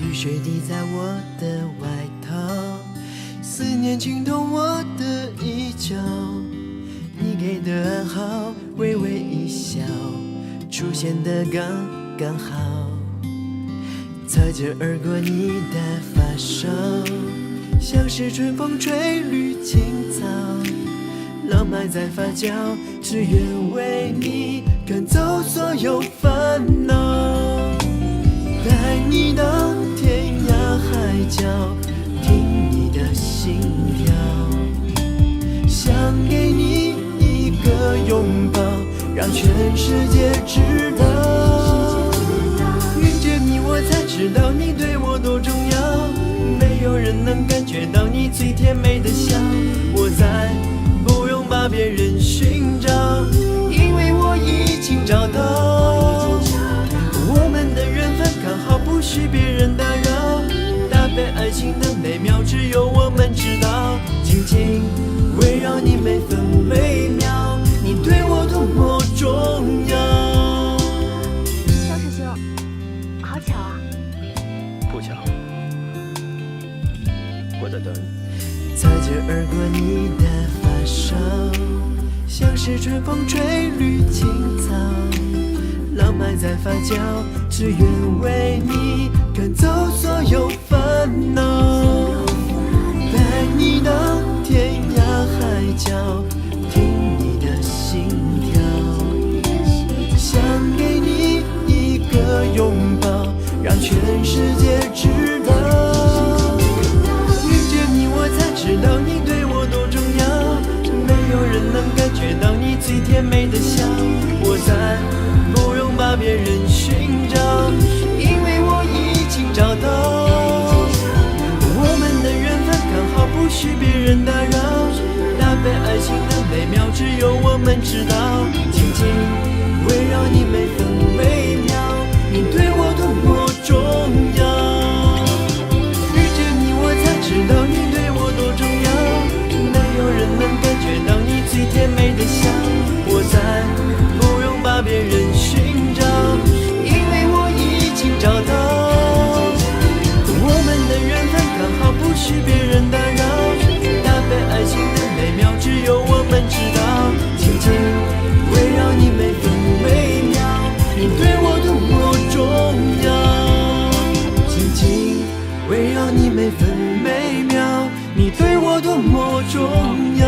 雨水滴在我的外套，思念浸透我的衣角，你给的暗号，微微一笑，出现的刚刚好，擦肩而过你的发梢，像是春风吹绿青草，浪漫在发酵，只愿为你赶走所有烦恼，带你到天涯海角，听你的心跳，想给你一个拥抱，让全世界知道，遇见你我才知道你对我多重要，没有人能感觉到你最甜美的笑，我再不用把别人寻找，因为我已经找到，我们的缘分刚好不许别人打扰，搭配爱情的美妙只有我们知道，紧紧围绕你每分每秒，你对我多么重要。小师兄，好巧啊！不巧，我在等你。擦肩而过你的发梢，像是春风吹绿青草，浪漫在发酵，只愿为你赶走所有烦恼，带你到天涯海角，听你的心跳，想给你一个拥抱，让全世界知道，遇见你我才知道你对我多重要，没有人能感觉到你最甜美的笑，我再不用把别人寻找，因为我已经找到，我们的缘分刚好不许别人打扰，搭配爱情的美妙只有我们知道，紧紧围绕你每分每秒，你对我多么重要，遇见你我才知道你对我多重要，没有人能感觉到你最甜美的笑，我再不用把别人寻找，因为我已经找到，我们的缘分刚好不许别人打扰，搭配爱情的美妙只有我们知道，紧紧围绕你每分每秒，你对我多么重要，紧紧围绕你每分每秒，你对我多么重要。